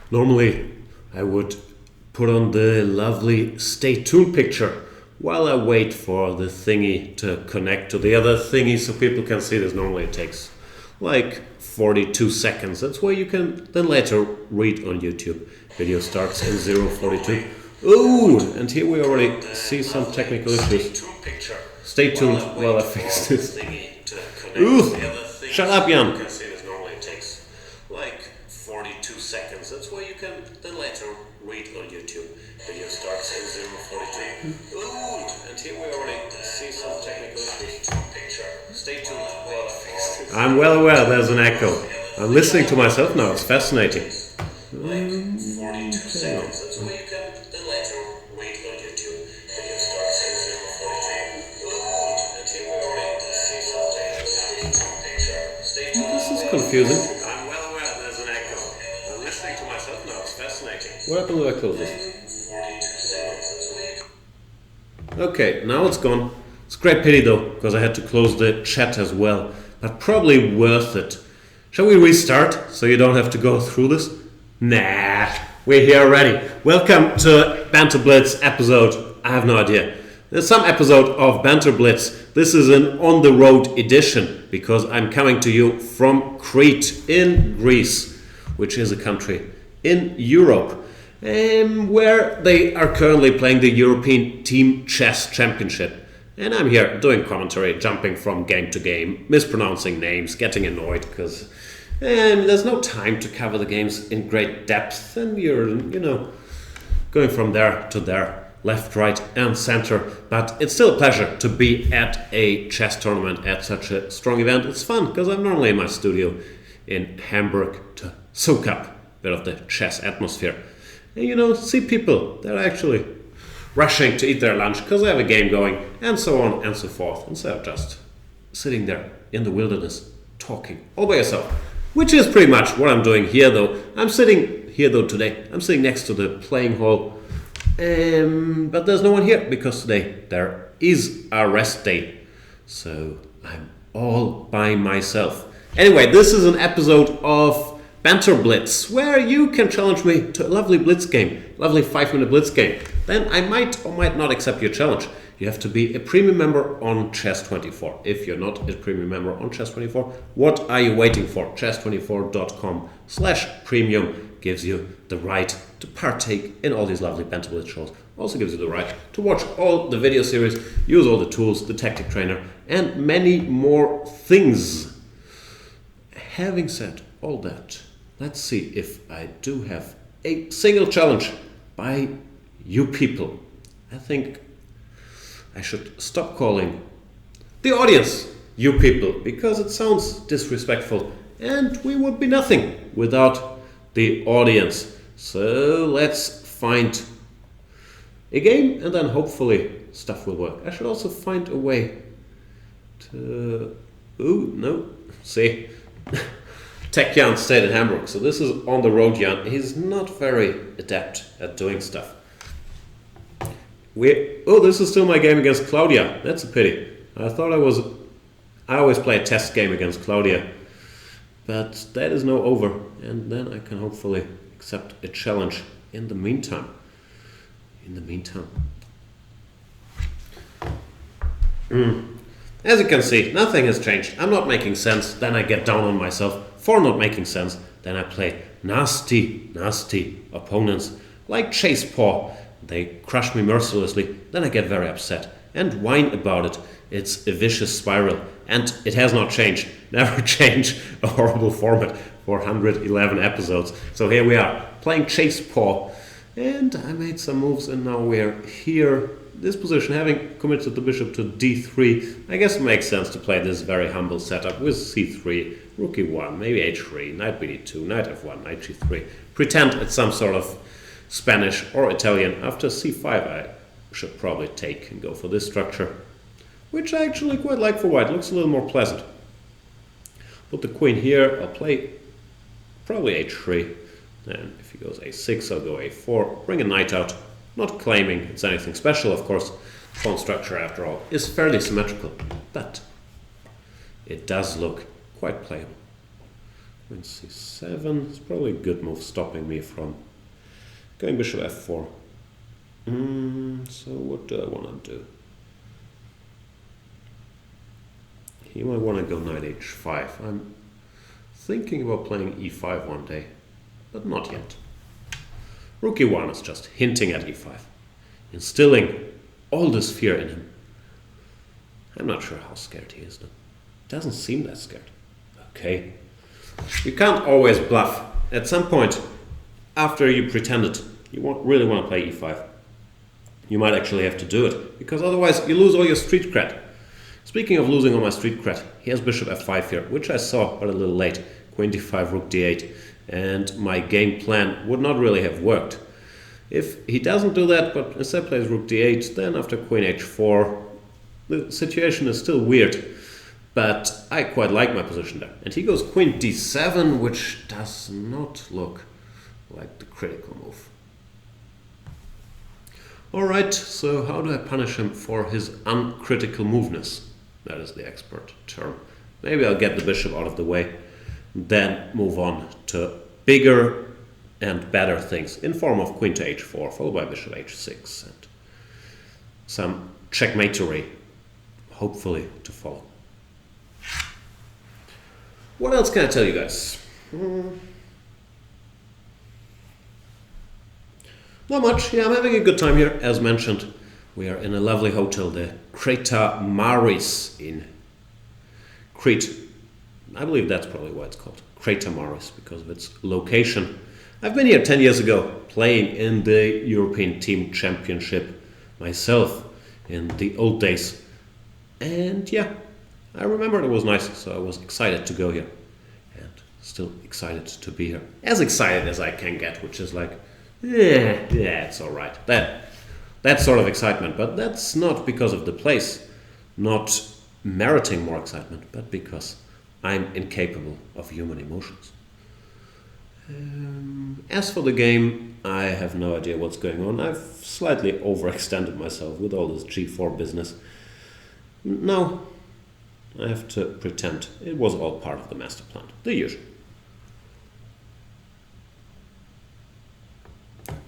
Normally, I would put on the lovely stay tuned picture while I wait for the thingy to connect to the other thingy so people can see this. Normally it takes like 42 seconds. That's why you can then later read on YouTube. Video starts in 0:42. Ooh, and here we already see some technical issues. Stay tuned while I fix this. Ooh, shut up, Jan. You can see this normally it takes like 42 seconds. That's why you can then later read on YouTube. Video starts in 0:42. Ooh, and here we already see some technical issues. Stay tuned while I fix this. I'm well aware there's an echo. I'm listening to myself now. It's fascinating. Like 42 seconds. That's why you can then later read on YouTube. Video starts in 0:42. Ooh, and here we already see some technical issues. Stay tuned. This is confusing. I'm well aware there's an echo. I'm listening to myself now. It's fascinating. What happened if I close this? Okay, now it's gone. It's a great pity though, because I had to close the chat as well. But probably worth it. Shall we restart so you don't have to go through this? Nah, we're here already. Welcome to Banter Blitz episode. I have no idea. There's some episode of Banter Blitz. This is an on-the-road edition because I'm coming to you from Crete in Greece, which is a country in Europe, where they are currently playing the European Team Chess Championship. And I'm here doing commentary, jumping from game to game, mispronouncing names, getting annoyed because there's no time to cover the games in great depth, and you're, going from there to there, left, right, and center. But it's still a pleasure to be at a chess tournament at such a strong event. It's fun because I'm normally in my studio in Hamburg to soak up a bit of the chess atmosphere. And see people that are actually rushing to eat their lunch because they have a game going, and so on and so forth, instead of just sitting there in the wilderness talking all by yourself, which is pretty much what I'm doing here though. I'm sitting here though today. I'm sitting next to the playing hall, but there's no one here because today there is a rest day, so I'm all by myself. Anyway, this is an episode of Banter Blitz, where you can challenge me to a lovely blitz game, lovely 5-minute blitz game. Then I might or might not accept your challenge. You have to be a premium member on Chess24. If you're not a premium member on Chess24, what are you waiting for? Chess24.com/premium gives you the right to partake in all these lovely Banter Blitz shows. Also gives you the right to watch all the video series, use all the tools, the tactic trainer, and many more things. Having said all that, let's see if I do have a single challenge by you people. I think I should stop calling the audience you people because it sounds disrespectful and we would be nothing without the audience. So let's find a game and then hopefully stuff will work. I should also find a way to... Ooh, no. See? Tech Jan stayed in Hamburg, so this is on the road Jan. He's not very adept at doing stuff. This is still my game against Claudia. That's a pity. I always play a test game against Claudia. But that is now over, and then I can hopefully accept a challenge in the meantime. As you can see, nothing has changed. I'm not making sense, then I get down on myself for not making sense. Then I play nasty opponents like Chasepaw. They crush me mercilessly, then I get very upset and whine about it. It's a vicious spiral, and it has not changed. Never change a horrible format for 111 episodes. So here we are, playing Chasepaw, and I made some moves, and now we're here. This position, having committed the bishop to d3, I guess it makes sense to play this very humble setup with c3, rook e1, maybe h3, knight bd2, knight f1, knight g3. Pretend it's some sort of Spanish or Italian. After c5 I should probably take and go for this structure, which I actually quite like for white. Looks a little more pleasant. Put the queen here. I'll play probably h3. Then if he goes a6, I'll go a4. Bring a knight out. Not claiming it's anything special, of course. Pawn structure, after all, is fairly symmetrical, but it does look quite playable. Queen c7 is probably a good move, stopping me from going bishop f4. So what do I want to do? He might want to go knight h5. I'm thinking about playing e5 one day, but not yet. Rook e1 is just hinting at e5, instilling all this fear in him. I'm not sure how scared he is though. Doesn't seem that scared. Okay. You can't always bluff. At some point, after you pretended, you really want to play e5. You might actually have to do it, because otherwise you lose all your street cred. Speaking of losing all my street cred, he has bishop f5 here, which I saw, but a little late. Queen d5, rook d8, and my game plan would not really have worked. If he doesn't do that, but instead plays rook d8, then after queen h4, the situation is still weird. But I quite like my position there. And he goes queen d7, which does not look like the critical move. Alright, so how do I punish him for his uncritical moveness? That is the expert term. Maybe I'll get the bishop out of the way, then move on to bigger and better things in form of queen to h4, followed by bishop h6, and some checkmatery, hopefully, to follow. What else can I tell you guys? Not much. Yeah, I'm having a good time here. As mentioned, we are in a lovely hotel, the Crete in Crete. I believe that's probably why it's called Crete, because of its location. I've been here 10 years ago, playing in the European Team Championship myself in the old days. And yeah, I remember it was nice, so I was excited to go here. And still excited to be here. As excited as I can get, which is like, yeah, it's alright. That sort of excitement, but that's not because of the place, not meriting more excitement, but because I'm incapable of human emotions. As for the game, I have no idea what's going on. I've slightly overextended myself with all this g4 business. Now, I have to pretend it was all part of the master plan, the usual.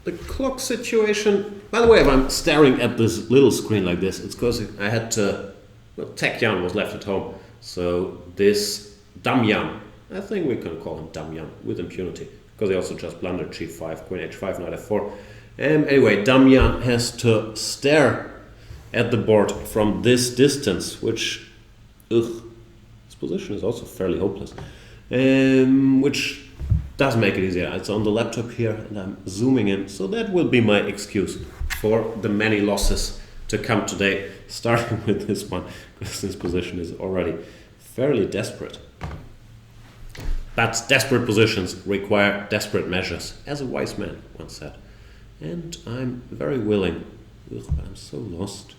The clock situation, by the way, if I'm staring at this little screen like this, it's because I had to, well, Tech Jan was left at home, so this Damjan, I think we can call him Damjan with impunity, because he also just blundered g5, queen h5, knight f4. Anyway, Damjan has to stare at the board from this distance, which, his position is also fairly hopeless, which does make it easier. It's on the laptop here and I'm zooming in, so that will be my excuse for the many losses to come today, starting with this one, because this position is already fairly desperate. But desperate positions require desperate measures, as a wise man once said. And I'm very willing, but I'm so lost.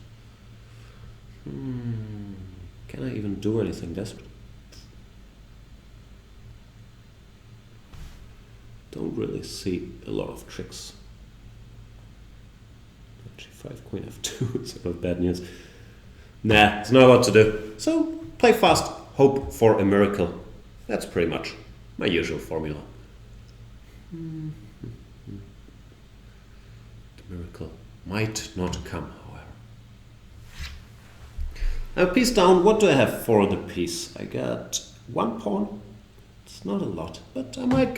Can I even do anything desperate? Don't really see a lot of tricks. G5, queen f2 is sort of bad news. Nah, it's not a lot to do. So play fast, hope for a miracle. That's pretty much my usual formula. The miracle might not come, however. Now, piece down, what do I have for the piece? I got one pawn. It's not a lot, but I might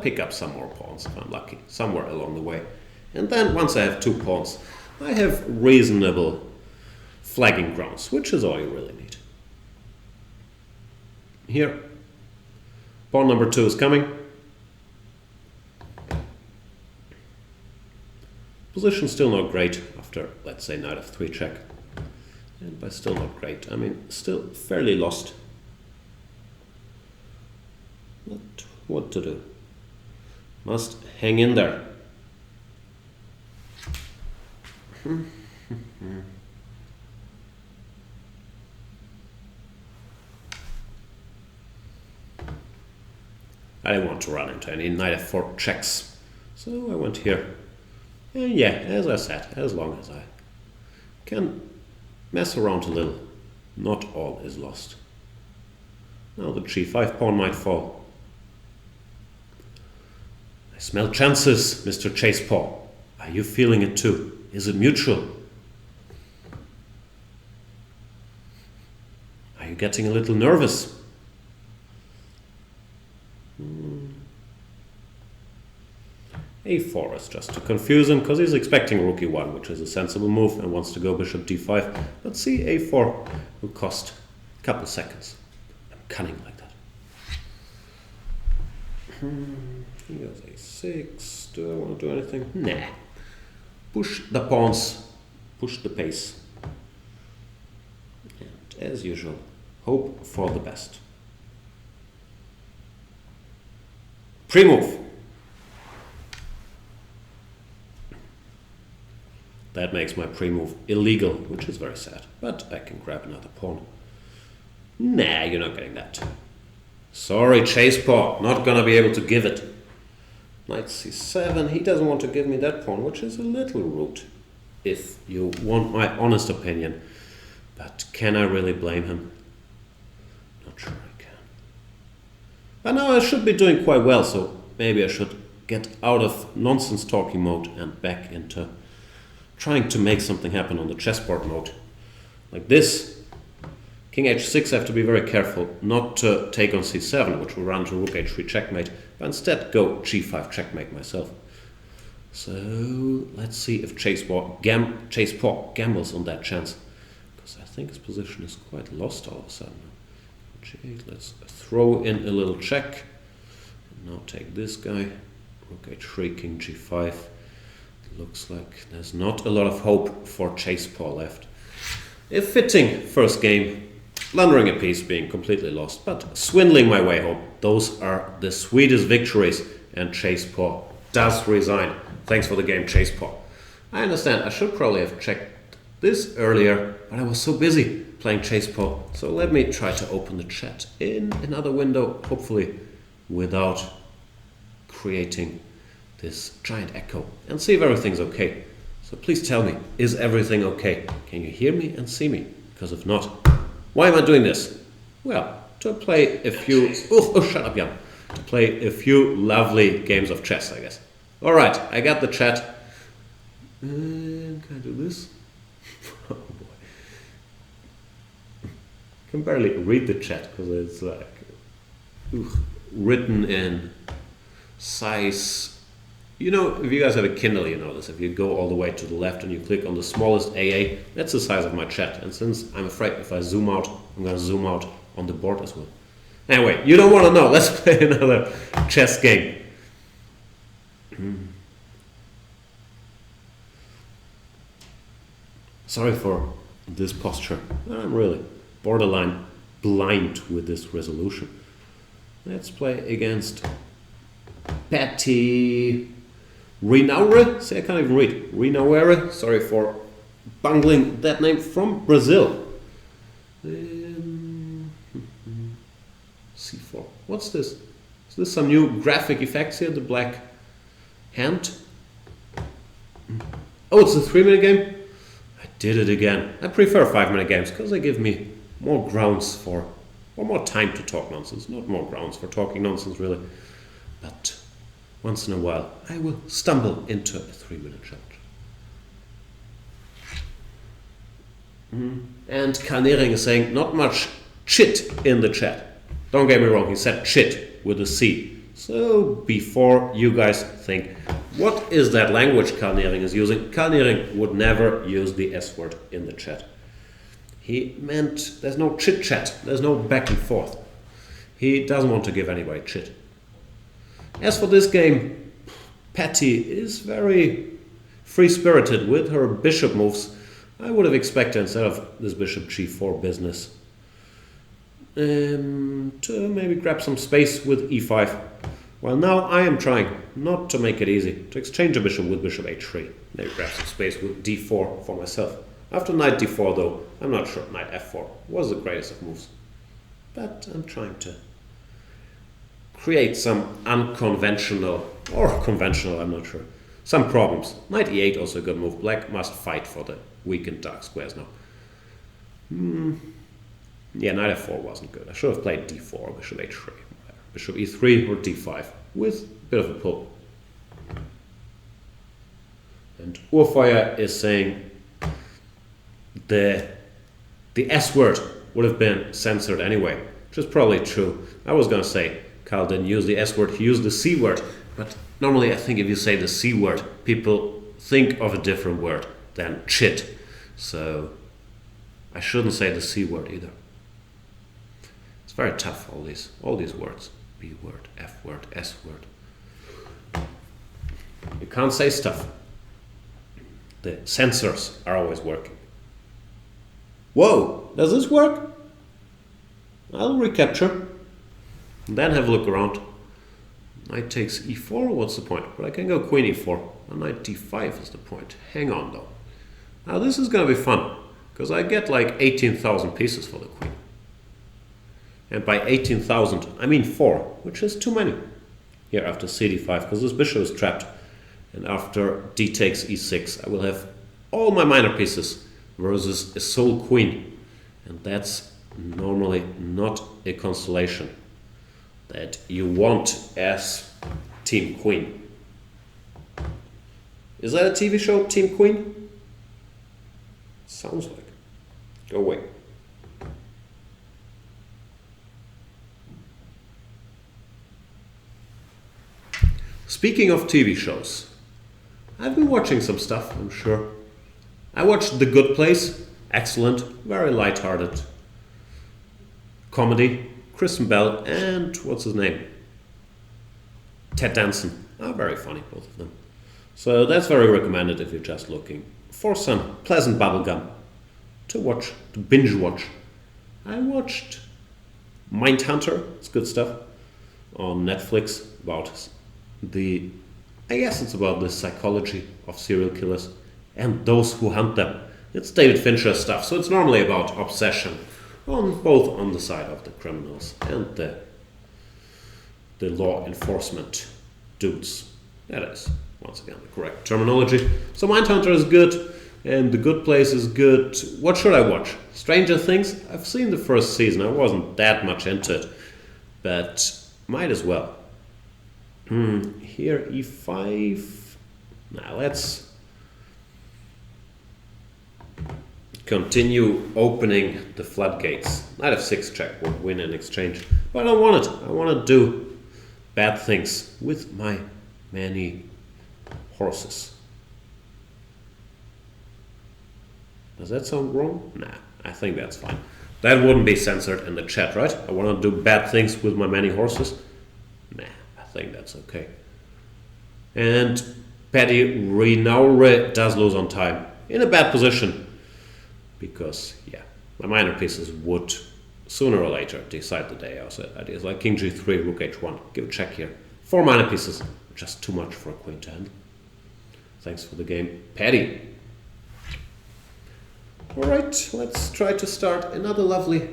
pick up some more pawns if I'm lucky, somewhere along the way. And then once I have 2 pawns, I have reasonable flagging grounds, which is all you really need. Here, pawn number 2 is coming. Position still not great after, let's say, knight f3 check. And by still not great, I mean still fairly lost. But what to do? Must hang in there. I didn't want to run into any knight f4 checks, so I went here. And yeah, as I said, as long as I can mess around a little, not all is lost. Now the g5 pawn might fall. I smell chances, Mr. Chasepaw. Are you feeling it too? Is it mutual? Are you getting a little nervous? A4 is just to confuse him, because he's expecting rook e1, which is a sensible move, and wants to go bishop d5. But see, a4 will cost a couple seconds. I'm cunning like that. He goes a6. Do I want to do anything? Nah. Push the pawns. Push the pace. And as usual, hope for the best. Pre-move. That makes my pre-move illegal, which is very sad. But I can grab another pawn. Nah, you're not getting that. Sorry, Chasepaw, not gonna be able to give it. Knight c7, he doesn't want to give me that pawn, which is a little rude, if you want my honest opinion. But can I really blame him? Not sure I can. But now I should be doing quite well, so maybe I should get out of nonsense talking mode and back into trying to make something happen on the chessboard mode. Like this. King h6, I have to be very careful not to take on c7, which will run to rook h3 checkmate, but instead go g5 checkmate myself. So let's see if Chasepaw gambles on that chance, because I think his position is quite lost all of a sudden. G8, let's throw in a little check. Now take this guy, rook h3, king g5. Looks like there's not a lot of hope for Chasepaw left. A fitting first game, blundering a piece, being completely lost, but swindling my way home. Those are the sweetest victories, and Chasepaw does resign. Thanks for the game, Chasepaw. I understand, I should probably have checked this earlier, but I was so busy playing Chasepaw. So let me try to open the chat in another window, hopefully without creating this giant echo, and see if everything's okay. So please tell me, is everything okay? Can you hear me and see me? Because if not, why am I doing this? Well, to play a few... Oh, shut up, Jan. To play a few lovely games of chess, I guess. Alright, I got the chat. And can I do this? Oh boy. I can barely read the chat because it's like written in size. You know, if you guys have a Kindle, you know this. If you go all the way to the left and you click on the smallest AA, that's the size of my chat. And since I'm afraid if I zoom out, I'm going to zoom out on the board as well. Anyway, you don't want to know. Let's play another chess game. Sorry for this posture. I'm really borderline blind with this resolution. Let's play against PatyRinauere. See, I can't even read. Rinauere. Sorry for bungling that name, from Brazil. C4. What's this? Is this some new graphic effects here? The black hand? Oh, it's a 3-minute game? I did it again. I prefer 5-minute games because they give me more grounds for, or more time to talk nonsense. Not more grounds for talking nonsense, really. But once in a while, I will stumble into a 3-minute challenge. And Carnering is saying, not much chit in the chat. Don't get me wrong, he said chit with a C. So before you guys think, what is that language Carnering is using? Carnering would never use the S word in the chat. He meant there's no chit chat, there's no back and forth. He doesn't want to give anybody chit. As for this game, Patty is very free-spirited with her bishop moves. I would have expected, instead of this bishop g4 business, to maybe grab some space with e5. Well, now I am trying not to make it easy, to exchange a bishop with bishop h3. Maybe grab some space with d4 for myself. After knight d4 though, I'm not sure knight f4 was the greatest of moves. But I'm trying to create some unconventional, or conventional, I'm not sure, some problems. Knight e8 also a good move. Black must fight for the weakened dark squares now. Yeah, knight f4 wasn't good. I should have played d4, bishop h3, bishop e3 or d5 with a bit of a pull. And Urfeuer is saying the S word would have been censored anyway, which is probably true. I was going to say Carl didn't use the S word, he used the C word. But normally I think if you say the C word, people think of a different word than shit. So I shouldn't say the C word either. It's very tough, all these words. B word, F word, S word. You can't say stuff. The sensors are always working. Whoa, does this work? I'll recapture. And then have a look around. Knight takes e4, what's the point? But I can go queen e4. And knight d5 is the point. Hang on though. Now this is going to be fun. Because I get like 18,000 pieces for the queen. And by 18,000, I mean 4, which is too many. Here after cd5, because this bishop is trapped. And after d takes e6, I will have all my minor pieces versus a sole queen. And that's normally not a constellation that you want as Team Queen. Is that a TV show, Team Queen? Sounds like. Go away. Speaking of TV shows, I've been watching some stuff, I'm sure. I watched The Good Place, excellent, very light-hearted comedy. Kristen Bell and what's his name? Ted Danson. Very funny, both of them. So that's very recommended if you're just looking for some pleasant bubblegum to watch, to binge watch. I watched Mindhunter, it's good stuff, on Netflix about I guess it's about the psychology of serial killers and those who hunt them. It's David Fincher stuff, so it's normally about obsession on both on the side of the criminals and the law enforcement dudes. That is, once again, the correct terminology. So Mindhunter is good, and The Good Place is good. What should I watch? Stranger Things? I've seen the first season. I wasn't that much into it, but might as well. Here, e5. Now let's continue opening the floodgates. Knight f6 check would win in exchange, but I don't want it. I want to do bad things with my many horses. Does that sound wrong? Nah, I think that's fine. That wouldn't be censored in the chat, right? I want to do bad things with my many horses. Nah, I think that's okay. And PatyRinauere does lose on time in a bad position. Because, yeah, my minor pieces would sooner or later decide the day. Also, ideas like king g3, rook h1. Give a check here. 4 minor pieces, just too much for a queen to handle. Thanks for the game, Patty. Alright, let's try to start another lovely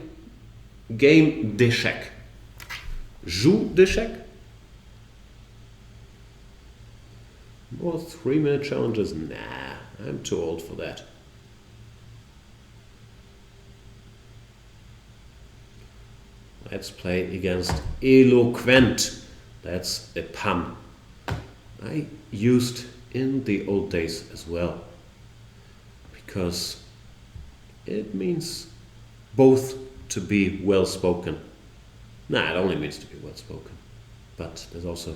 game d'échecs. Jeu d'échecs? More 3-minute challenges? Nah, I'm too old for that. Let's play against Elo-Quent. That's a pun I used in the old days as well, because it means both to be well spoken. Nah, it only means to be well spoken, but there's also,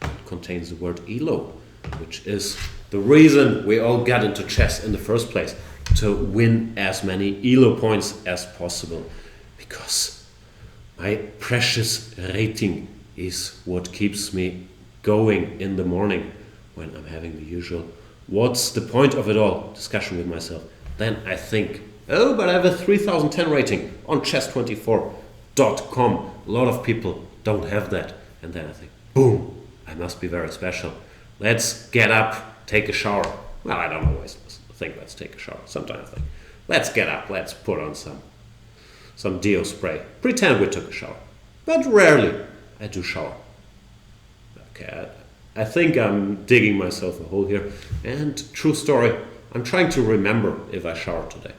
it contains the word elo, which is the reason we all got into chess in the first place, to win as many elo points as possible, because my precious rating is what keeps me going in the morning when I'm having the usual what's the point of it all discussion with myself. Then I think, oh, but I have a 3010 rating on chess24.com. A lot of people don't have that. And then I think, boom, I must be very special. Let's get up, take a shower. Well, I don't always think let's take a shower. Sometimes I think, let's get up, let's put on some deo spray. Pretend we took a shower. But rarely I do shower. Okay, I think I'm digging myself a hole here. And true story, I'm trying to remember if I showered today.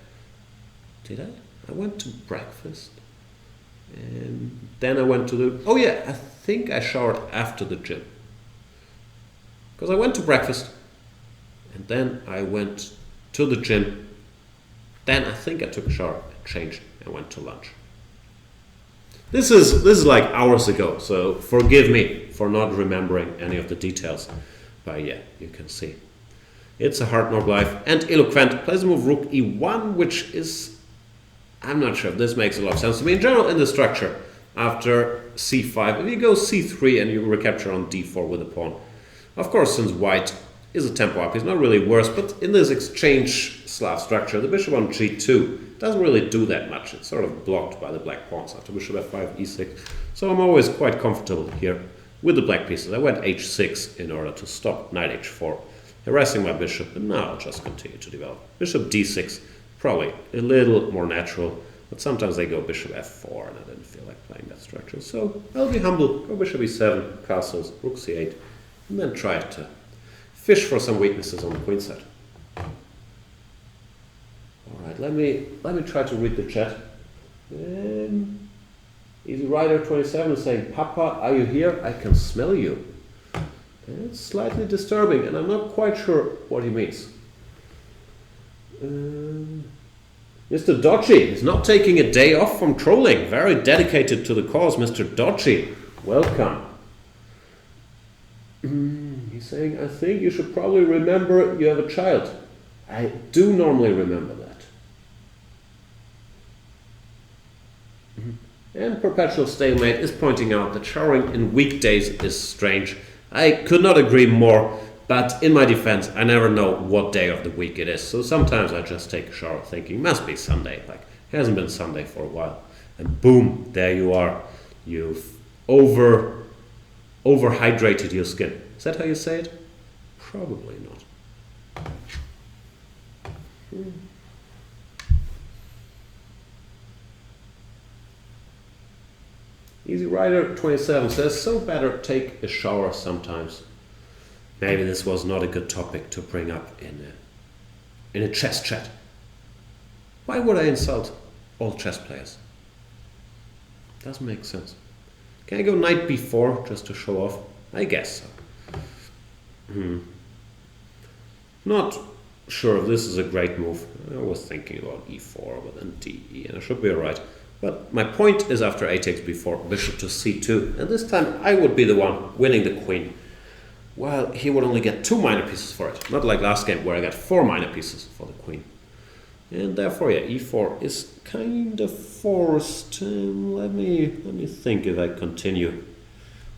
Did I? I went to breakfast. And then I went to the... Oh yeah, I think I showered after the gym. Because I went to breakfast. And then I went to the gym. Then I think I took a shower, changed, and went to lunch. This is like hours ago, so forgive me for not remembering any of the details. But yeah, you can see. It's a hard knock life, and Elo-Quent plays the move rook e1, which is... I'm not sure if this makes a lot of sense to me. In general, in the structure, after c5, if you go c3 and you recapture on d4 with a pawn. Of course, since white is a tempo up, he's not really worse, but in this exchange Slav structure, the bishop on g2 doesn't really do that much. It's sort of blocked by the black pawns after bishop f5, e6. So I'm always quite comfortable here with the black pieces. I went h6 in order to stop knight h4, harassing my bishop, and now I'll just continue to develop. Bishop d6, probably a little more natural, but sometimes they go bishop f4, and I didn't feel like playing that structure. So I'll be humble, go bishop e7, castles, rook c8, and then try to fish for some weaknesses on the queen side. Alright, let me try to read the chat. Easy Rider 27 is saying, Papa, are you here? I can smell you. And it's slightly disturbing, and I'm not quite sure what he means. Mr. Dodgy is not taking a day off from trolling. Very dedicated to the cause, Mr. Dodgy. Welcome. He's saying, I think you should probably remember you have a child. I do normally remember that. And Perpetual Stalemate is pointing out that showering in weekdays is strange. I could not agree more, but in my defense, I never know what day of the week it is. So sometimes I just take a shower thinking, must be Sunday. Like, it hasn't been Sunday for a while. And boom, there you are. You've overhydrated your skin. Is that how you say it? Probably not. Easy Rider 27 says, so better take a shower sometimes. Maybe this was not a good topic to bring up in a chess chat. Why would I insult all chess players? Doesn't make sense. Can I go knight b4 just to show off? I guess so. Not sure if this is a great move. I was thinking about e4, but then de, and I should be alright. But my point is after a takes b4, bishop to c2, and this time I would be the one winning the queen. Well, he would only get 2 minor pieces for it, not like last game where I got 4 minor pieces for the queen. And therefore, yeah, e4 is kind of forced. Let me think if I continue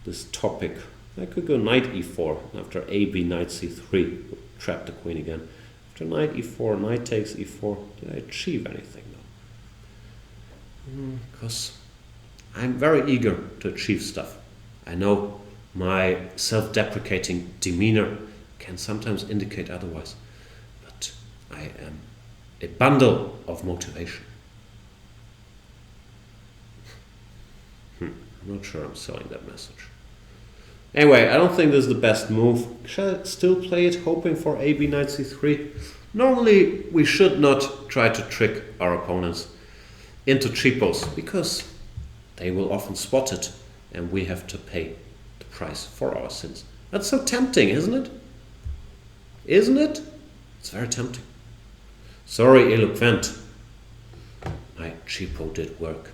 this topic. I could go knight e4 after ab knight c3, trap the queen again. After knight e4, knight takes e4. Did I achieve anything? Because I'm very eager to achieve stuff. I know my self-deprecating demeanor can sometimes indicate otherwise, but I am a bundle of motivation. I'm not sure I'm selling that message. Anyway, I don't think this is the best move. Shall I still play it hoping for ab knight c3? Normally, we should not try to trick our opponents into cheapos, because they will often spot it and we have to pay the price for our sins. That's so tempting, isn't it? Isn't it? It's very tempting. Sorry, Elo-Quent. My cheapo did work.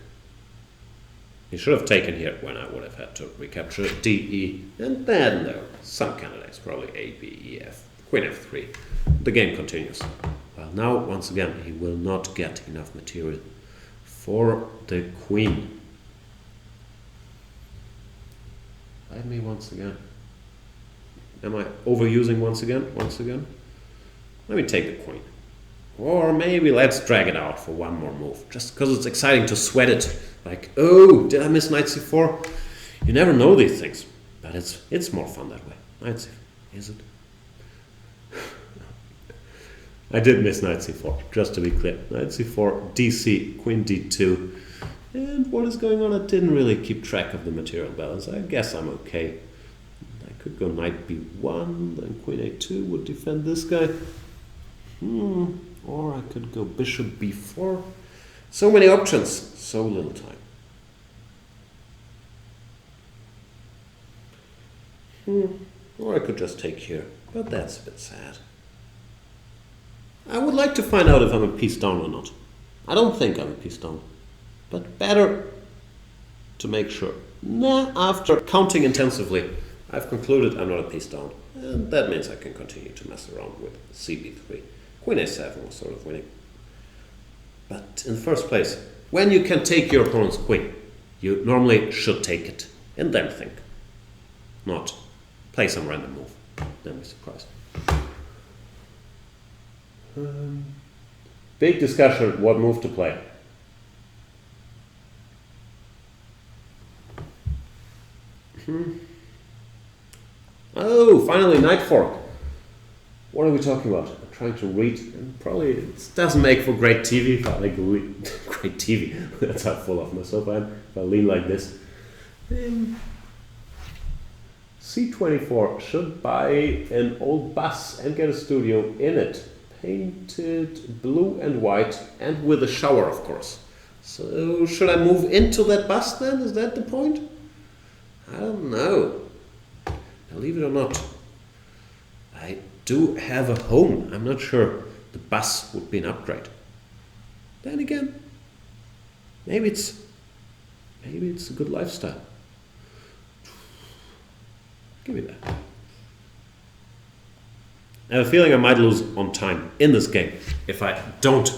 He should have taken here when I would have had to recapture DE, and then there are some candidates, probably A, B, E, F, Queen F3. The game continues. Well, now, once again, he will not get enough material for the queen. Let me once again. Am I overusing once again? Let me take the queen. Or maybe let's drag it out for one more move. Just because it's exciting to sweat it. Like, oh, did I miss knight c4? You never know these things. But it's more fun that way. Knight c4, is it? I did miss knight c4, just to be clear. Knight c4, dc, queen d2. And what is going on? I didn't really keep track of the material balance. I guess I'm okay. I could go knight b1, then queen a2 would defend this guy. Or I could go bishop b4. So many options, so little time. Or I could just take here, but that's a bit sad. I would like to find out if I'm a piece down or not. I don't think I'm a piece down, but better to make sure. Nah, after counting intensively, I've concluded I'm not a piece down, and that means I can continue to mess around with CB3. Queen A7 was sort of winning. But in the first place, when you can take your opponent's queen, you normally should take it and then think, not play some random move, then be surprised. Big discussion what move to play. Oh, finally, Knight Fork. What are we talking about? I'm trying to read, and probably it doesn't make for great TV, if I like great TV. That's how full of myself I am. If I lean like this. C24 should buy an old bus and get a studio in it. Painted blue and white, and with a shower, of course. So, should I move into that bus then? Is that the point? I don't know. Believe it or not, I do have a home. I'm not sure the bus would be an upgrade. Then again, maybe it's a good lifestyle. Give me that. I have a feeling I might lose on time in this game if I don't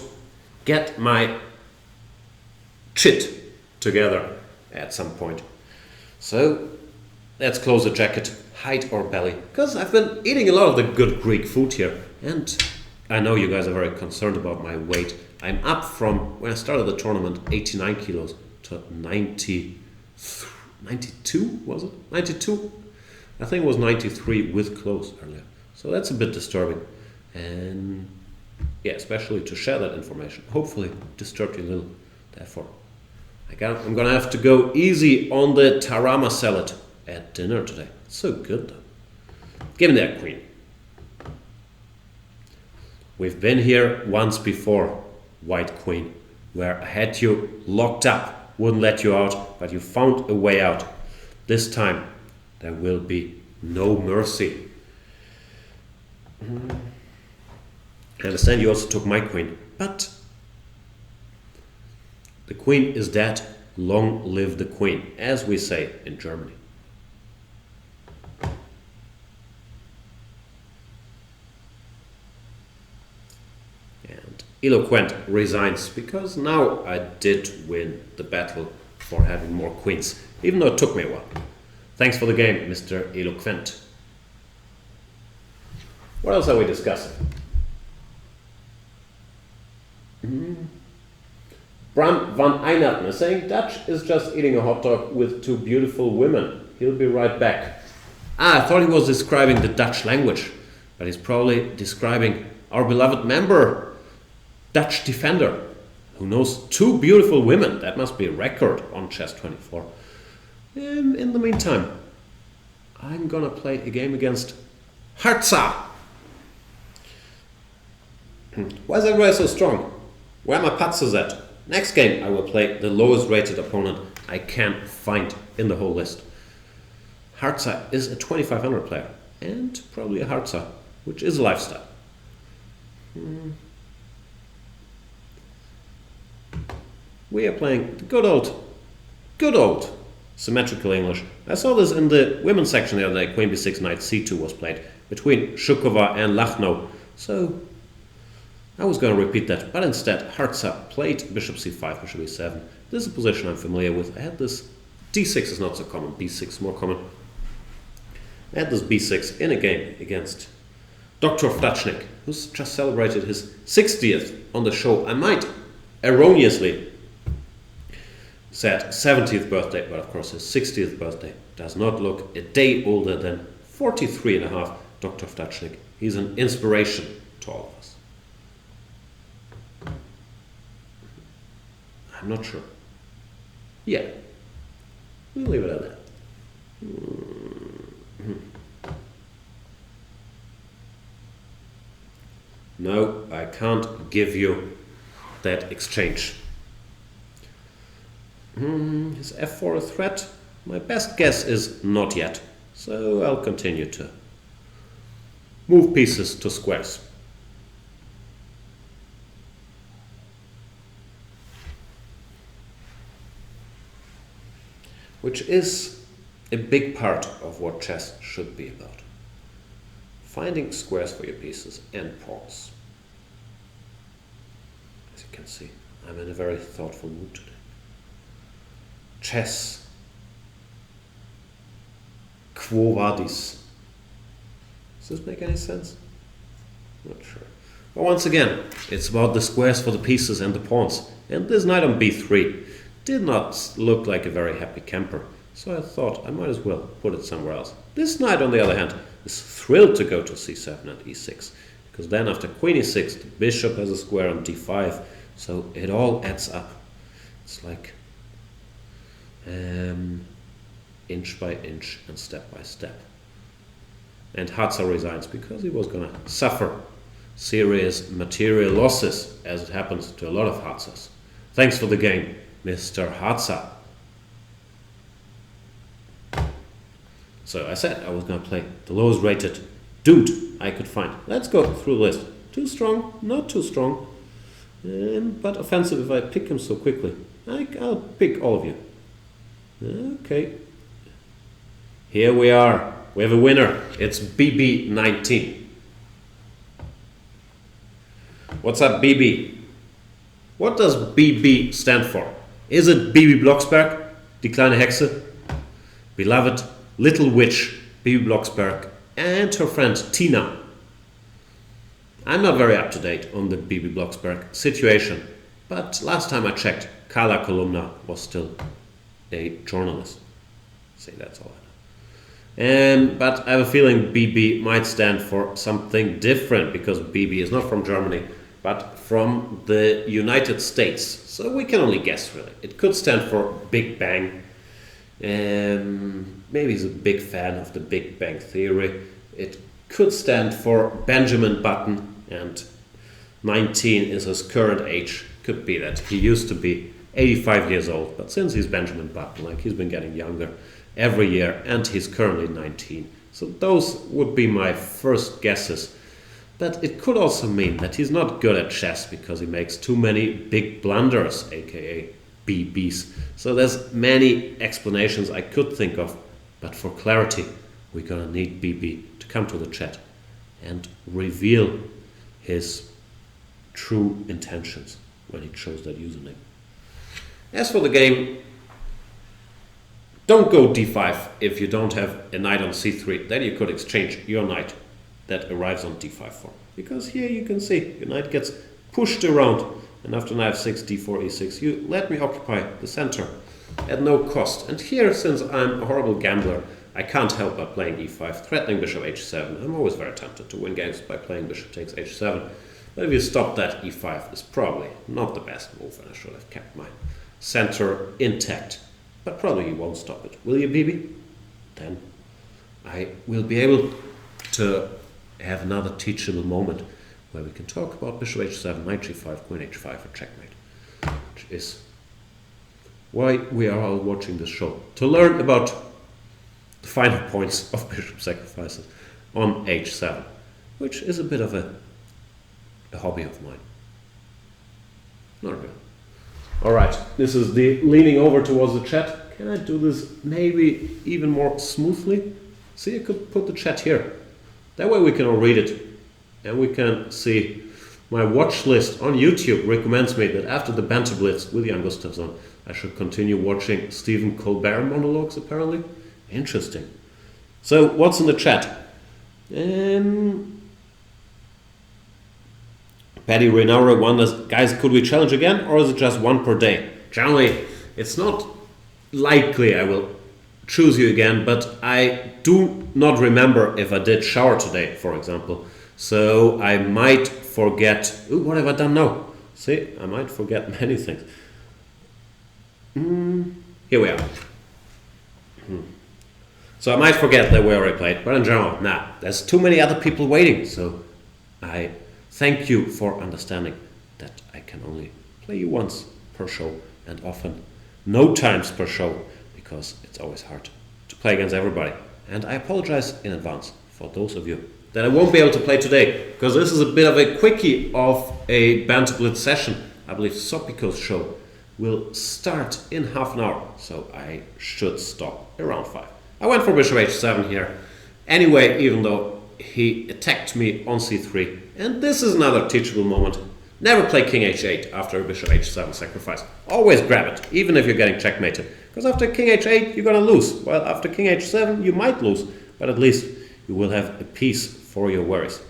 get my shit together at some point. So let's close the jacket, height or belly, because I've been eating a lot of the good Greek food here, and I know you guys are very concerned about my weight. I'm up from, when I started the tournament, 89 kilos to 92, was it? 92? I think it was 93 with clothes earlier. So that's a bit disturbing. And yeah, especially to share that information. Hopefully disturbed you a little. Therefore, I'm gonna have to go easy on the tarama salad at dinner today. It's so good though. Give me that queen. We've been here once before, white queen, where I had you locked up, wouldn't let you out, but you found a way out. This time, there will be no mercy. I understand you also took my queen, but the queen is dead. Long live the queen, as we say in Germany. And Elo-Quent resigns because now I did win the battle for having more queens, even though it took me a while. Thanks for the game, Mr. Elo-Quent. What else are we discussing? Bram van Einerten is saying Dutch is just eating a hot dog with two beautiful women. He'll be right back. I thought he was describing the Dutch language, but he's probably describing our beloved member, Dutch Defender, who knows two beautiful women. That must be a record on Chess24. In the meantime, I'm gonna play a game against Hartza. Why is everybody so strong? Where are my patzes at? Next game I will play the lowest rated opponent I can find in the whole list. Hartza is a 2500 player and probably a Hartza, which is a lifestyle. We are playing the good old symmetrical English. I saw this in the women's section the other day. Queen b6, knight c2 was played between Shukova and Lachno. So I was going to repeat that, but instead Hartza played bishop c5, bishop e7. This is a position I'm familiar with. I had this d6 is not so common, b6 is more common. I had this b6 in a game against Dr. Vdachnik, who's just celebrated his 60th on the show. I might erroneously said 70th birthday, but of course his 60th birthday does not look a day older than 43 and a half. Dr. Vdachnik, he's an inspiration to all of us. I'm not sure. Yeah, we'll leave it at that. No, I can't give you that exchange. Is f4 a threat? My best guess is not yet. So I'll continue to move pieces to squares. which is a big part of what chess should be about. Finding squares for your pieces and pawns. As you can see, I'm in a very thoughtful mood today. Chess. Quo vadis? Does this make any sense? Not sure. But once again, it's about the squares for the pieces and the pawns. And this knight on b3 did not look like a very happy camper. So I thought I might as well put it somewhere else. This knight, on the other hand, is thrilled to go to c7 and e6. Because then after queen e6, the bishop has a square on d5. So it all adds up. It's like inch by inch and step by step. And Hartza resigns because he was going to suffer serious material losses, as it happens to a lot of Hartzas. Thanks for the game, Mr. Hartza. So I said I was going to play the lowest rated dude I could find. Let's go through the list. Too strong, not too strong, but offensive if I pick him so quickly. I'll pick all of you. Okay. Here we are. We have a winner. It's BB19. What's up, BB? What does BB stand for? Is it BB Blocksberg, Die kleine Hexe, beloved little witch BB Blocksberg, and her friend Tina? I'm not very up to date on the BB Blocksberg situation, but last time I checked, Carla Kolumna was still a journalist. Say that's all I know. But I have a feeling BB might stand for something different, because BB is not from Germany, but from the United States. So we can only guess, really. It could stand for Big Bang. Maybe he's a big fan of the Big Bang Theory. It could stand for Benjamin Button, and 19 is his current age. Could be that he used to be 85 years old, but since he's Benjamin Button, like, he's been getting younger every year, and he's currently 19. So those would be my first guesses. But it could also mean that he's not good at chess because he makes too many big blunders, aka BBs. So there's many explanations I could think of, but for clarity, we're gonna need BB to come to the chat and reveal his true intentions when he chose that username. As for the game, don't go d5 if you don't have a knight on c3. Then you could exchange your knight that arrives on d5 form. Because here you can see your knight gets pushed around, and after knight f6, d4, e6, you let me occupy the center at no cost. And here, since I'm a horrible gambler, I can't help but playing e5, threatening bishop h7. I'm always very tempted to win games by playing bishop takes h7. But if you stop that, e5 is probably not the best move, and I should have kept my center intact. But probably you won't stop it. Will you, BB? Then I will be able to have another teachable moment where we can talk about bishop h7, knight g5, queen h5, or checkmate, which is why we are all watching this show, to learn about the finer points of bishop sacrifices on h7, which is a bit of a hobby of mine. Not really. Alright, this is the leaning over towards the chat. Can I do this maybe even more smoothly? See, I could put the chat here. That way we can all read it. And we can see my watch list on YouTube recommends me that after the Banter Blitz with Jan Gustafsson, I should continue watching Stephen Colbert monologues, apparently. Interesting. So, what's in the chat? PatyRinauere wonders, guys, could we challenge again, or is it just one per day? Generally, it's not likely I will choose you again, but I do not remember if I did shower today, for example. So I might forget. Ooh, what have I done now? See, I might forget many things. Here we are. So I might forget that we already played, but in general, nah, there's too many other people waiting. So I thank you for understanding that I can only play you once per show, and often no times per show, because it's always hard to play against everybody. And I apologize in advance for those of you that I won't be able to play today, because this is a bit of a quickie of a Banter Blitz session. I believe Sopiko's show will start in half an hour, so I should stop around 5. I went for bishop h7 here. Anyway, even though he attacked me on c3, and this is another teachable moment. Never play king h8 after a bishop h7 sacrifice. Always grab it, even if you're getting checkmated. Because after king h8, you're gonna lose. Well, after king h7, you might lose, but at least you will have a piece for your worries.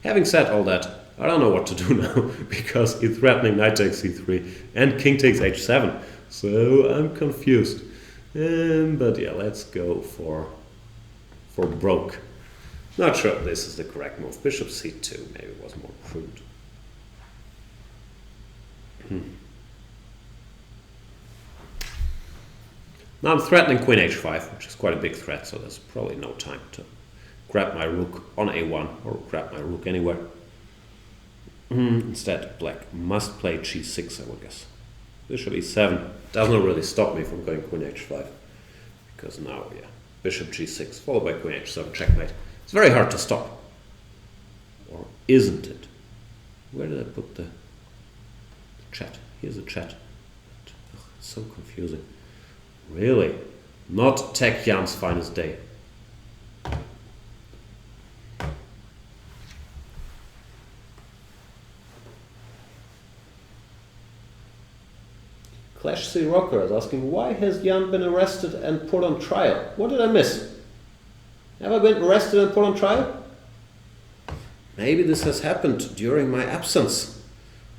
Having said all that, I don't know what to do now, because he's threatening knight takes c3 and king takes h7. So I'm confused. But yeah, let's go for broke. Not sure if this is the correct move. Bishop c2 maybe was more crude. Now I'm threatening queen h5, which is quite a big threat, so there's probably no time to grab my rook on a1 or grab my rook anywhere. Instead, black must play g6, I would guess. Bishop e7 does not really stop me from going queen h5, because now, yeah, bishop g6 followed by queen h7 checkmate. It's very hard to stop, or isn't it? Where did I put the chat? Here's the chat. Ugh, it's so confusing. Really, not Tech Jan's finest day. Clash C Rocker is asking, why has Jan been arrested and put on trial? What did I miss? Have I been arrested and put on trial? Maybe this has happened during my absence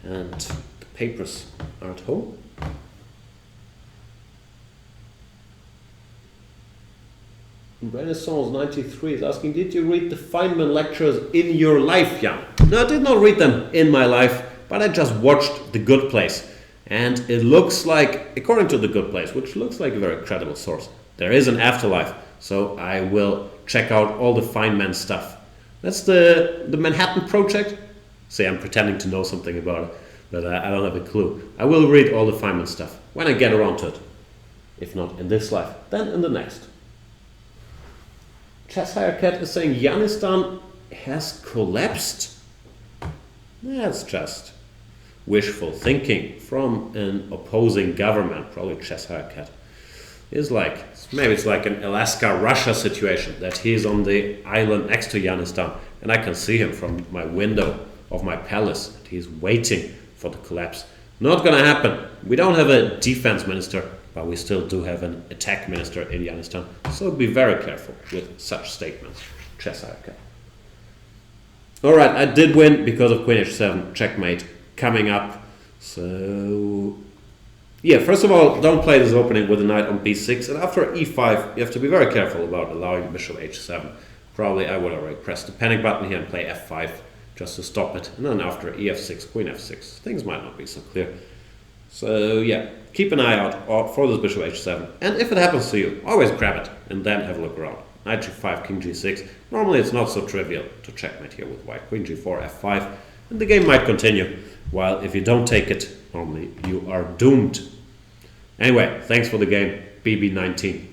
and the papers are at home. Renaissance 93 is asking, did you read the Feynman lectures in your life, Jan? No, I did not read them in my life, but I just watched The Good Place. And it looks like, according to The Good Place, which looks like a very credible source, there is an afterlife. So I will check out all the Feynman stuff. That's the Manhattan Project. See, I'm pretending to know something about it, but I don't have a clue. I will read all the Feynman stuff when I get around to it. If not in this life, then in the next. Chasepaw is saying Yanistan has collapsed. That's just wishful thinking from an opposing government. Probably Chasepaw is like, maybe it's like an Alaska-Russia situation, that he's on the island next to Yanistan and I can see him from my window of my palace. He's waiting for the collapse. Not gonna happen. We don't have a defense minister, but we still do have an attack minister in Yanistan. So be very careful with such statements. Chasepaw. Alright, I did win because of queen h7, checkmate coming up. So yeah, first of all, don't play this opening with a knight on b6, and after e5 you have to be very careful about allowing bishop h7. Probably I would already press the panic button here and play f5 just to stop it, and then after ef6, queen f6, things might not be so clear. So yeah, keep an eye out for this bishop h7, and if it happens to you, always grab it and then have a look around. Knight g5, king g6. Normally it's not so trivial to checkmate here with white. Queen g4, f5, and the game might continue. While if you don't take it, normally you are doomed. Anyway, thanks for the game, BB19.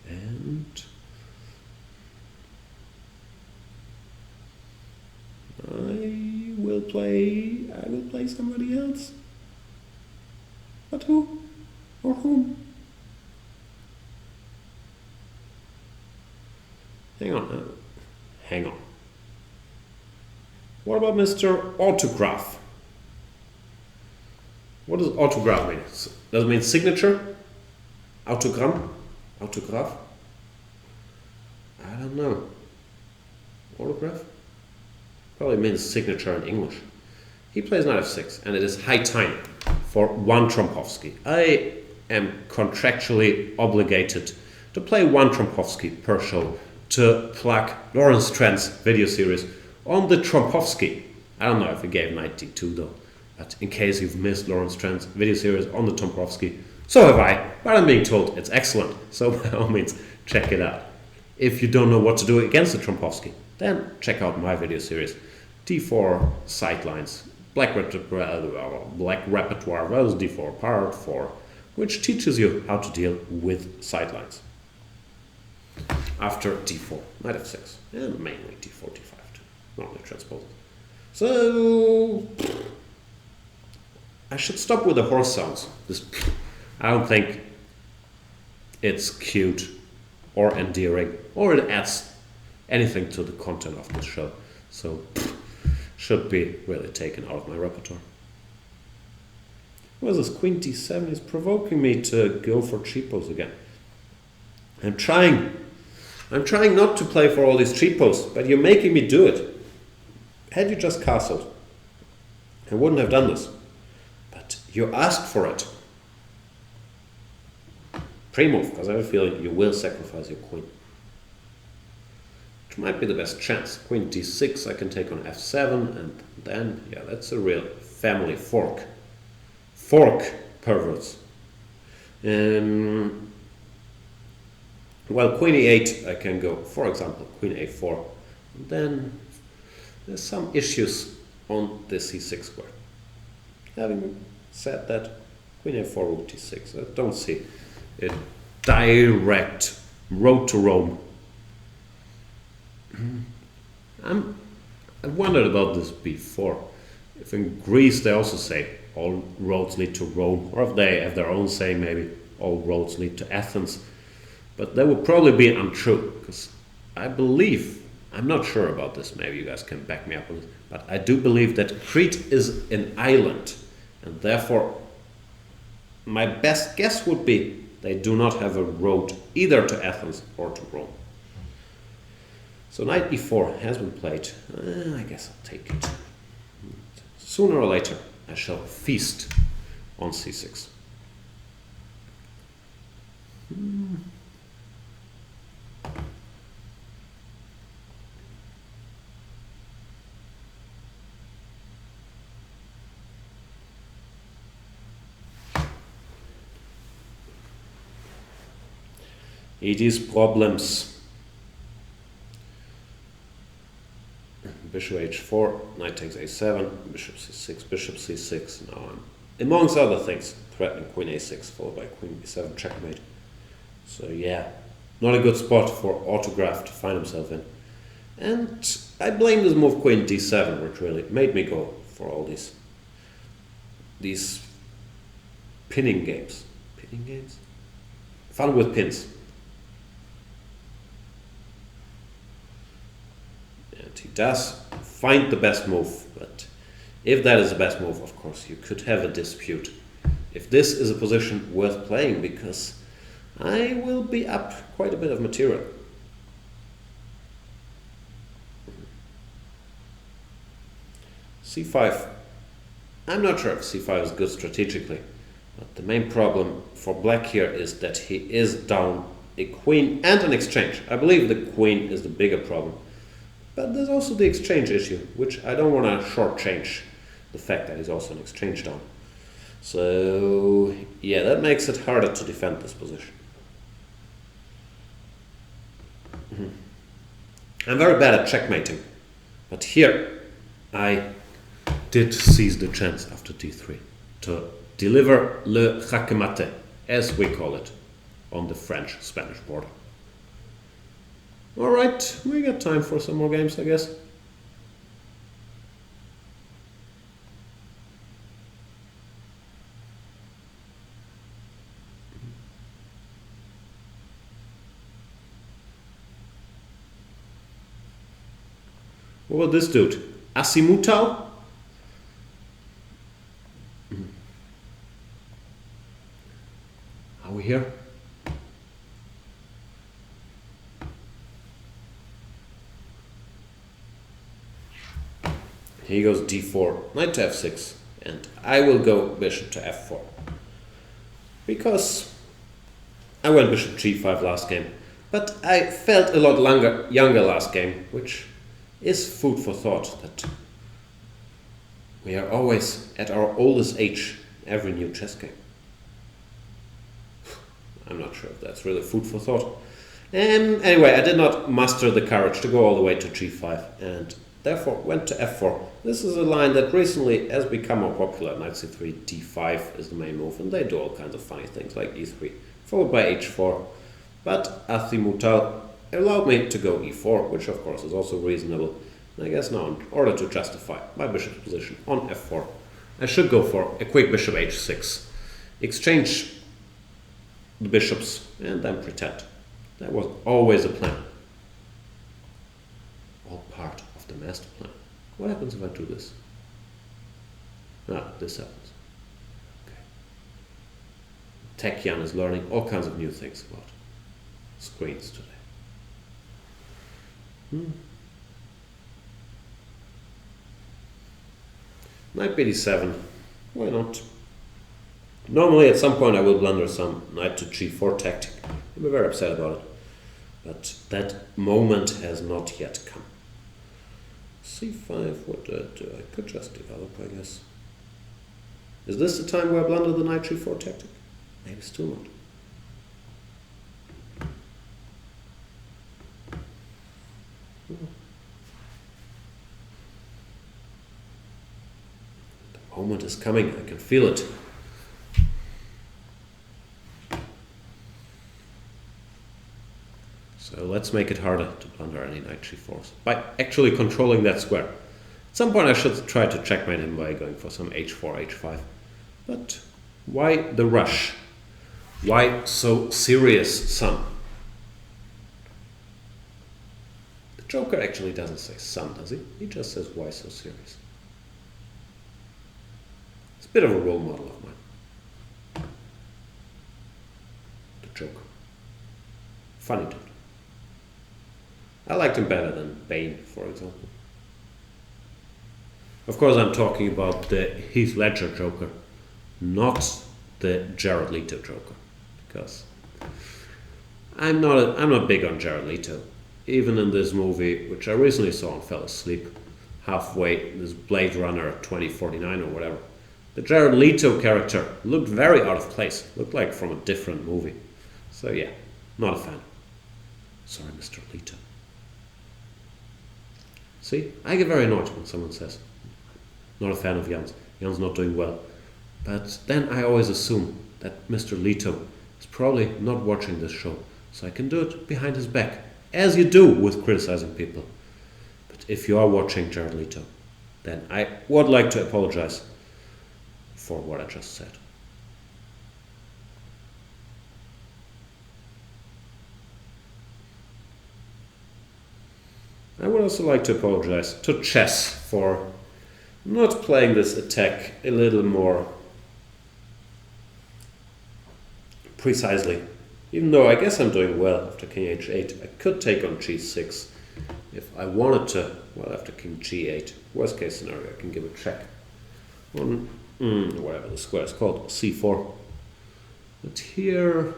And I will play somebody else. But who? Or whom? Hang on. What about Mr. Autograf? What does autograph mean? Does it mean signature? Autogramm? Autograph? I don't know. Autograph? Probably means signature in English. He plays knight f6, and it is high time for one Trompowsky. I am contractually obligated to play one Trompowsky per show to plug Lawrence Trent's video series on the Trompowsky. I don't know if he gave knight d2 though, but in case you've missed Lawrence Trent's video series on the Trompowsky, so have I, but I'm being told it's excellent, so by all means check it out. If you don't know what to do against the Trompowsky, then check out my video series, d4 sidelines, black repertoire versus d4 part 4, which teaches you how to deal with sidelines. After d4, knight f6, and mainly d4, d5 too, normally transpose. So I should stop with the horse sounds. I don't think it's cute or endearing, or it adds anything to the content of this show. So, should be really taken out of my repertoire. What is this? Queen d7 is provoking me to go for cheapos again. I'm trying not to play for all these cheapos, but you're making me do it. Had you just castled, I wouldn't have done this. But you asked for it. Pre-move, because I have a feeling you will sacrifice your queen. Which might be the best chance. Queen d6 I can take on f7, and then, yeah, that's a real family fork. Fork, perverts. Well, queen e8 I can go, for example, queen a4. And then there's some issues on the c6 square. Having said that, queen a4 rook d6. I don't see a direct road to Rome. I wondered about this before. If in Greece they also say all roads lead to Rome, or if they have their own saying, maybe all roads lead to Athens. But that would probably be untrue, because I believe, I'm not sure about this, maybe you guys can back me up on this, but I do believe that Crete is an island, and therefore my best guess would be they do not have a road either to Athens or to Rome. So knight e4 has been played. I guess I'll take it. Sooner or later I shall feast on c6. It is problems. Bishop h4, knight takes a7, bishop c6, bishop c6. Now I'm, amongst other things, threatening queen a6 followed by queen b7 checkmate. So yeah, not a good spot for Autograf to find himself in. And I blame this move queen d7, which really made me go for all these pinning games. Pinning games? Fun with pins. And he does find the best move, but if that is the best move, of course, you could have a dispute. If this is a position worth playing, because I will be up quite a bit of material. c5. I'm not sure if c5 is good strategically, but the main problem for black here is that he is down a queen and an exchange. I believe the queen is the bigger problem. But there's also the exchange issue, which I don't want to shortchange the fact that he's also an exchange down. So, yeah, that makes it harder to defend this position. I'm very bad at checkmating, but here I did seize the chance after d3 to deliver le jaque mate, as we call it, on the French-Spanish border. Alright, we got time for some more games, I guess. What about this dude? Acimutal? Are we here? He goes d4, knight to f6, and I will go bishop to f4. Because I went bishop g5 last game, but I felt a lot younger last game, which is food for thought, that we are always at our oldest age every new chess game. I'm not sure if that's really food for thought. Anyway, I did not muster the courage to go all the way to g5, and therefore went to f4. This is a line that recently has become more popular. Knight c3, d5 is the main move, and they do all kinds of funny things like e3, followed by h4. But Acimutal allowed me to go e4, which of course is also reasonable. And I guess now, in order to justify my bishop's position on f4, I should go for a quick bishop h6, exchange the bishops, and then pretend. That was always a plan. All part of the master plan. What happens if I do this? This happens. Okay. Tech Jan is learning all kinds of new things about screens today. Knight b7. Why not? Normally at some point I will blunder some knight to g4 tactic. I'll be very upset about it. But that moment has not yet come. c5, what do I do? I could just develop, I guess. Is this the time where I blunder the knight g4 tactic? Maybe still not. The moment is coming, I can feel it. So let's make it harder to blunder any knight g4s by actually controlling that square. At some point I should try to checkmate him by going for some h4, h5. But why the rush? Why so serious, son? The Joker actually doesn't say son, does he? He just says why so serious. It's a bit of a role model of mine. The Joker. Funny dude. I liked him better than Bane, for example. Of course, I'm talking about the Heath Ledger Joker, not the Jared Leto Joker, because I'm not big on Jared Leto. Even in this movie, which I recently saw and fell asleep halfway, this Blade Runner 2049 or whatever, the Jared Leto character looked very out of place, looked like from a different movie. So yeah, not a fan. Sorry, Mr. Leto. See, I get very annoyed when someone says, not a fan of Jan's. Jan's not doing well. But then I always assume that Mr. Leto is probably not watching this show, so I can do it behind his back, as you do with criticizing people. But if you are watching Jared Leto, then I would like to apologize for what I just said. I would also like to apologize to Chess for not playing this attack a little more precisely. Even though I guess I'm doing well after king h8, I could take on g6 if I wanted to. Well, after king g8, worst case scenario, I can give a check on whatever the square is called, c4. But here,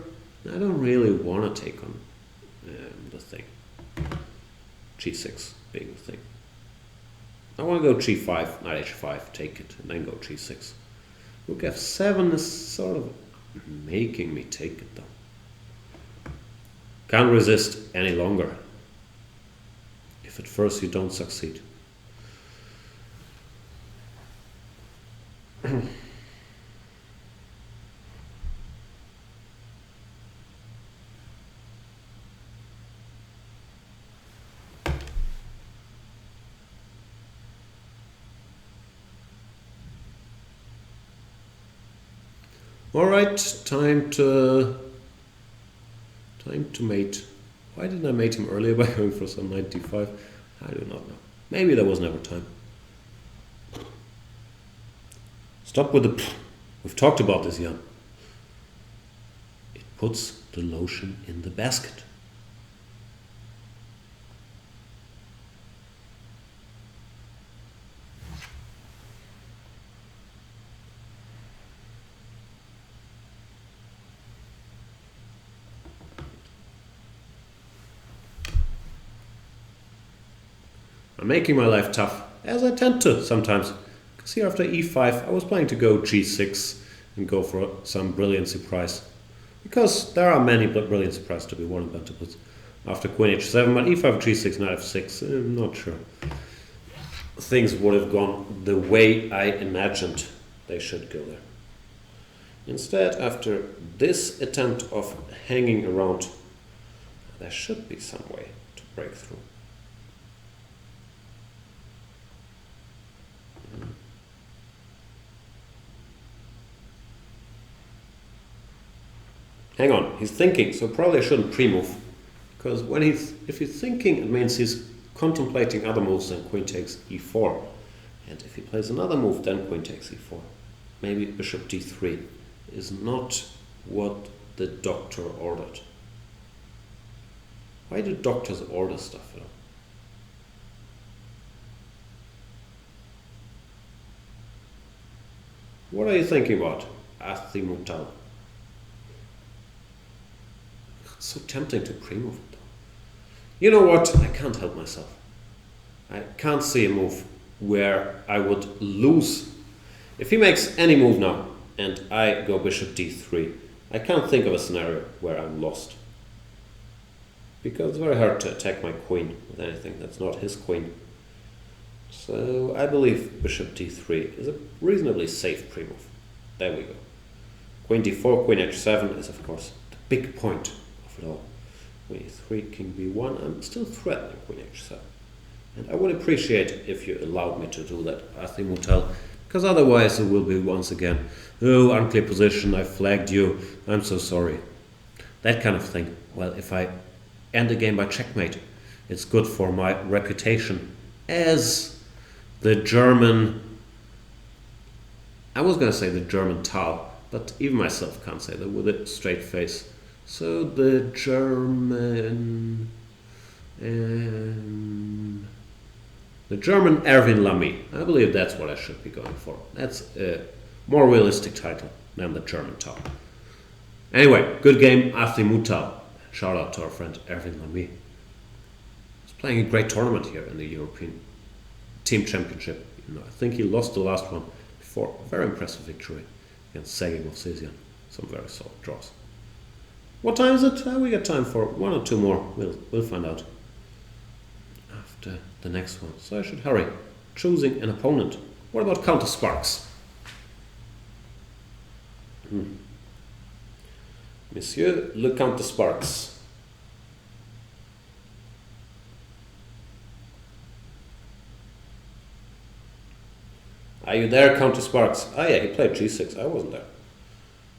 I don't really want to take on the thing. g6 being the thing. I want to go g5, knight h5, take it, and then go g6. Rook f7 is sort of making me take it though. Can't resist any longer. If at first you don't succeed. All right, time to mate. Why didn't I mate him earlier by going for some knight d5? I do not know. Maybe there was never time. Stop with the We've talked about this, Jan. It puts the lotion in the basket. I'm making my life tough, as I tend to sometimes. Because here after e5, I was planning to go g6 and go for some brilliant surprise. Because there are many brilliant surprises to be won in Banter Blitz. After queen h7, but e5, g6, knight f6, I'm not sure. Things would have gone the way I imagined they should go there. Instead, after this attempt of hanging around, there should be some way to break through. Hang on, he's thinking, so probably I shouldn't pre-move. Because if he's thinking, it means he's contemplating other moves than queen takes e4. And if he plays another move, then queen takes e4. Maybe bishop d3 is not what the doctor ordered. Why do doctors order stuff? What are you thinking about, Acimutal? It's so tempting to pre-move it. You know what? I can't help myself. I can't see a move where I would lose. If he makes any move now and I go bishop d3, I can't think of a scenario where I'm lost. Because it's very hard to attack my queen with anything that's not his queen. So I believe bishop d3 is a reasonably safe pre-move. There we go. Queen d4, queen h7 is of course the big point of it all. Queen e3, king b1, I'm still threatening queen h7. And I would appreciate if you allowed me to do that, Acimutal, because otherwise it will be once again, oh, unclear position, I flagged you, I'm so sorry. That kind of thing. Well, if I end the game by checkmate, it's good for my reputation as the German, I was going to say the German Tal, but even myself can't say that with a straight face. So the German Erwin Lamy. I believe that's what I should be going for. That's a more realistic title than the German Tal. Anyway, good game, Acimutal. Shout out to our friend Erwin Lamy. He's playing a great tournament here in the European Team Championship. You know, I think he lost the last one before a very impressive victory against Sergei Movsesian. Some very solid draws. What time is it? We got time for one or two more. We'll find out after the next one. So I should hurry. Choosing an opponent. What about Countersparks? Monsieur le Countersparks. Are you there, Countersparks? Ah yeah, he played g6. I wasn't there.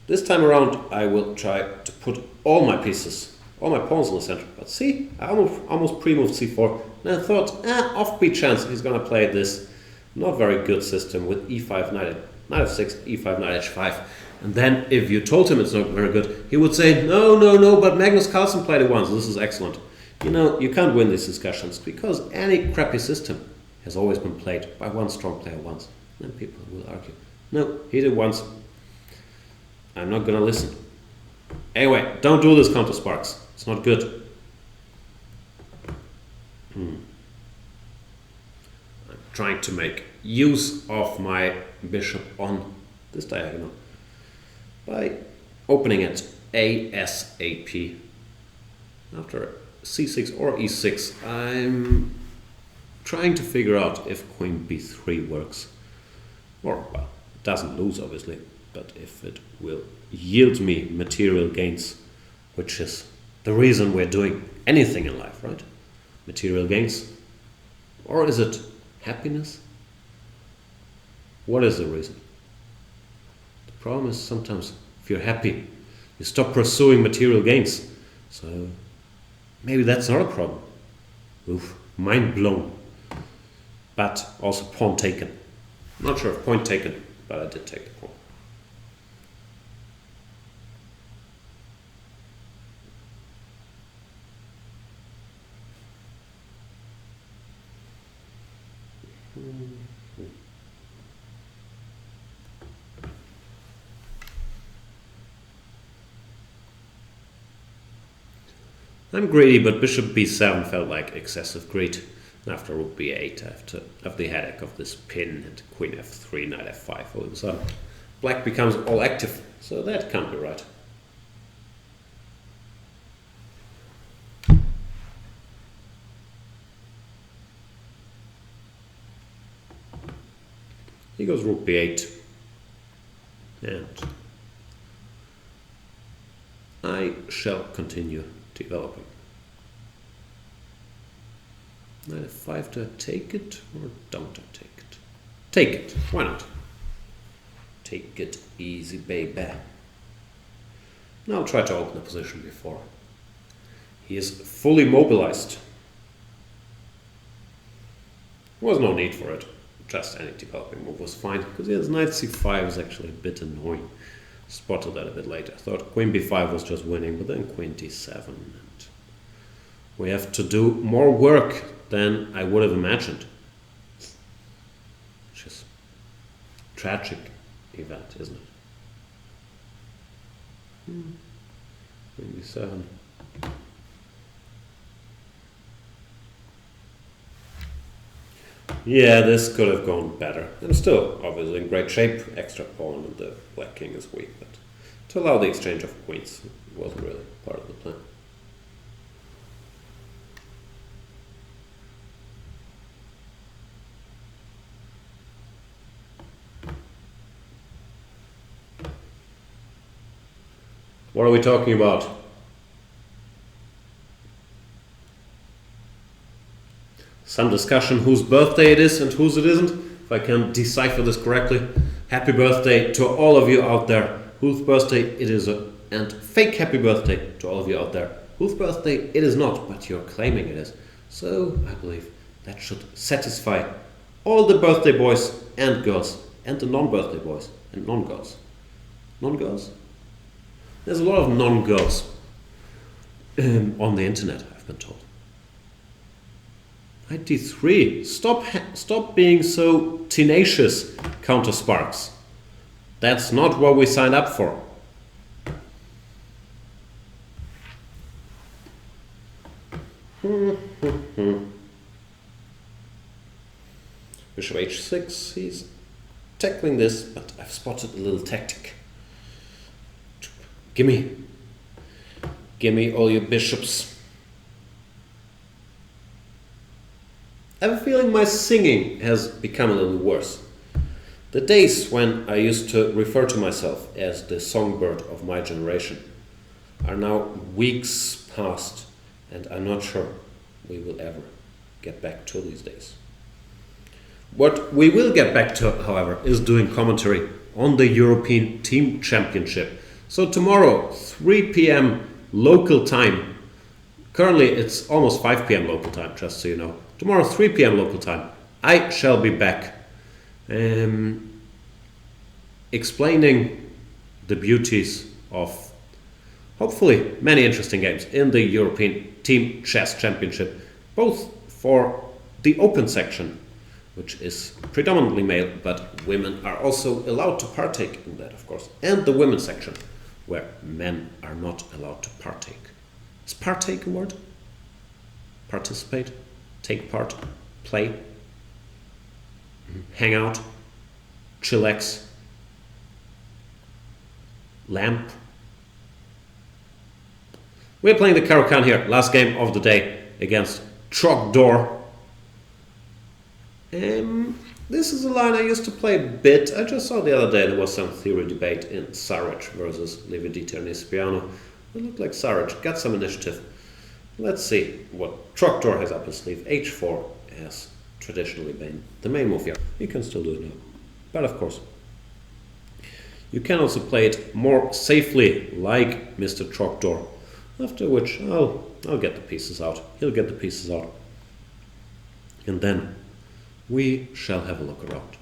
This time around, I will try to put all my pieces, all my pawns in the center. But see, I almost pre-moved c4. And I thought, offbeat chance he's going to play this not very good system with e5, knight f6, e5, knight h5. And then if you told him it's not very good, he would say, no, but Magnus Carlsen played it once. This is excellent. You know, you can't win these discussions because any crappy system has always been played by one strong player once. Then people will argue, no, he did once. I'm not going to listen. Anyway, don't do this, Countersparks. It's not good. I'm trying to make use of my bishop on this diagonal by opening it ASAP. After c6 or e6, I'm trying to figure out if queen b3 works. Or, well, it doesn't lose, obviously. But if it will yield me material gains, which is the reason we're doing anything in life, right? Material gains. Or is it happiness? What is the reason? The problem is sometimes if you're happy, you stop pursuing material gains. So maybe that's not a problem. Oof, mind blown. But also pawn taken. I'm not sure if point taken, but I did take the pawn. I'm greedy, but bishop b7 felt like excessive greed. After rook b8, I have to have the headache of this pin and queen f3, knight f5. All of a sudden, black becomes all active, so that can't be right. He goes rook b8, and I shall continue developing. Knight f5, do I take it or don't I take it? Take it, why not? Take it easy, baby. Now I'll try to open the position before. He is fully mobilized. There was no need for it. Just any developing move was fine, because his knight c5 is actually a bit annoying. Spotted that a bit later. Thought queen b5 was just winning, but then queen d7. And we have to do more work than I would have imagined. Which is a tragic event, isn't it? Queen d7. Yeah, this could have gone better. I'm still obviously in great shape. Extra pawn and the black king is weak, but to allow the exchange of queens wasn't really part of the plan. What are we talking about? Some discussion whose birthday it is and whose it isn't, if I can decipher this correctly. Happy birthday to all of you out there whose birthday it is, and fake happy birthday to all of you out there whose birthday it is not, but you're claiming it is. So I believe that should satisfy all the birthday boys and girls, and the non-birthday boys and non-girls. Non-girls? There's a lot of non-girls on the internet, I've been told. Knight d3. Stop being so tenacious, Countersparks. That's not what we signed up for. Bishop h6. He's tackling this, but I've spotted a little tactic. Gimme all your bishops. I have a feeling my singing has become a little worse. The days when I used to refer to myself as the songbird of my generation are now weeks past, and I'm not sure we will ever get back to these days. What we will get back to, however, is doing commentary on the European Team Championship. So tomorrow, 3 p.m. local time. Currently, it's almost 5 p.m. local time, just so you know. Tomorrow, 3 p.m. local time, I shall be back explaining the beauties of hopefully many interesting games in the European Team Chess Championship, both for the open section, which is predominantly male, but women are also allowed to partake in that, of course, and the women's section, where men are not allowed to partake. Is partake a word? Participate? Take part? Play? Hang out? Chillax? Lamp? We're playing the Caro-Kann here, last game of the day against Trogdor. This is a line I used to play a bit. I just saw the other day there was some theory debate in Saric versus Lividita Nispiano. It looked like Saric got some initiative. Let's see what Trogdor has up his sleeve. H4 has traditionally been the main move here. You can still do it now. But of course, you can also play it more safely like Mr. Trogdor. After which I'll get the pieces out. He'll get the pieces out. And then we shall have a look around.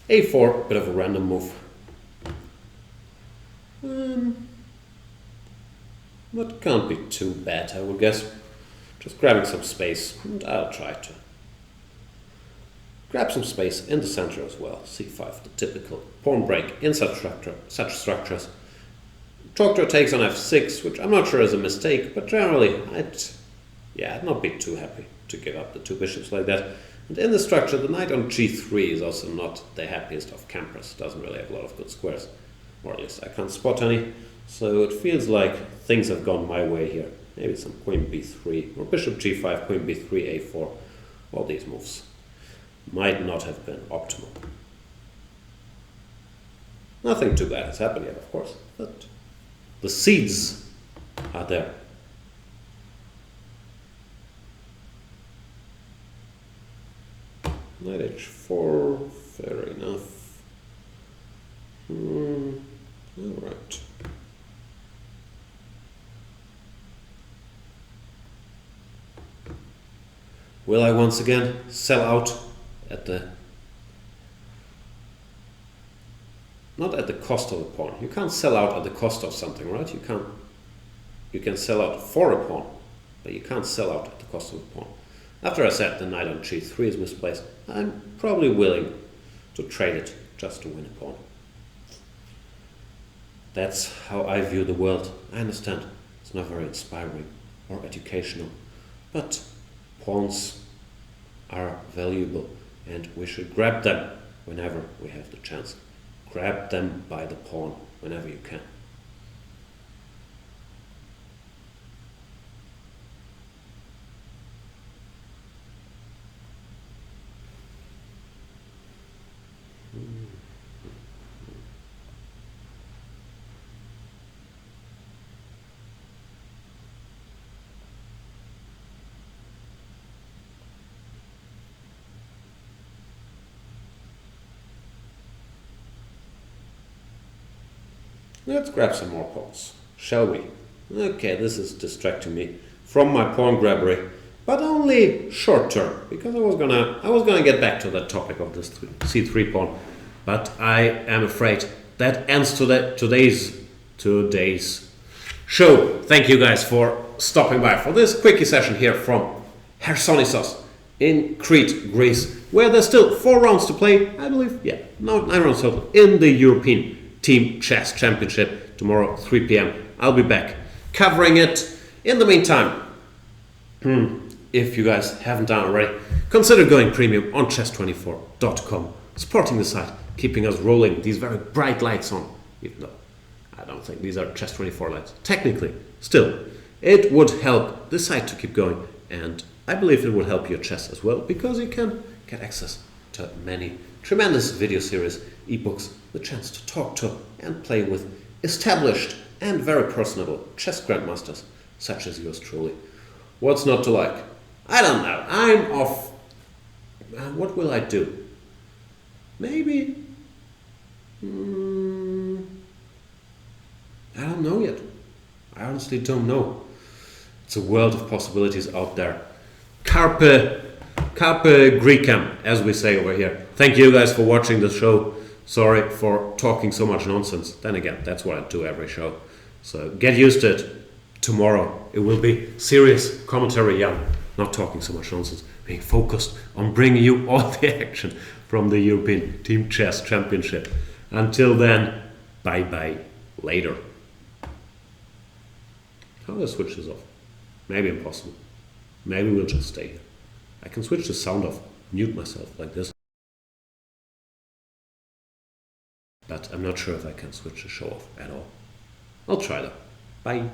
A4, bit of a random move. That can't be too bad, I would guess. Just grabbing some space, and I'll try to grab some space in the center as well. C5, the typical pawn break in such structures. Trogdor takes on F6, which I'm not sure is a mistake, but generally I'd not be too happy to give up the two bishops like that. And in the structure, the knight on g3 is also not the happiest of campers. Doesn't really have a lot of good squares. Or at least I can't spot any. So it feels like things have gone my way here. Maybe some queen b3 or bishop g5, queen b3, a4. All these moves might not have been optimal. Nothing too bad has happened yet, of course, but the seeds are there. Knight h4, fair enough. All right. Will I once again sell out at the... not at the cost of a pawn. You can't sell out at the cost of something, right? You can sell out for a pawn, but you can't sell out at the cost of a pawn. After I said the knight on g3 is misplaced, I'm probably willing to trade it just to win a pawn. That's how I view the world. I understand it's not very inspiring or educational, but pawns are valuable and we should grab them whenever we have the chance. Grab them by the pawn whenever you can. Let's grab some more pawns, shall we? Okay, this is distracting me from my pawn grabbery, but only short term, because I was gonna get back to that topic of this c3 pawn, but I am afraid that ends today's show. Thank you guys for stopping by for this quickie session here from Chersonissos in Crete, Greece, where there's still 4 rounds to play, I believe. Yeah, no, 9 rounds total in the European Team Chess Championship tomorrow 3 p.m. I'll be back covering it. In the meantime, if you guys haven't done already, consider going premium on chess24.com, supporting the site, keeping us rolling these very bright lights on, even though I don't think these are Chess24 lights. Technically, still, it would help the site to keep going, and I believe it will help your chess as well, because you can get access to many tremendous video series, ebooks, the chance to talk to and play with established and very personable chess grandmasters such as yours truly. What's not to like? I don't know. I'm off. What will I do? Maybe... I don't know yet. I honestly don't know. It's a world of possibilities out there. Carpe Grecem, as we say over here. Thank you guys for watching the show. Sorry for talking so much nonsense. Then again, that's what I do every show. So get used to it. Tomorrow it will be serious commentary, not talking so much nonsense, being focused on bringing you all the action from the European Team Chess Championship. Until then, bye-bye later. How do I switch this off? Maybe impossible. Maybe we'll just stay here. I can switch the sound off, mute myself like this. But I'm not sure if I can switch the show off at all. I'll try though. Bye.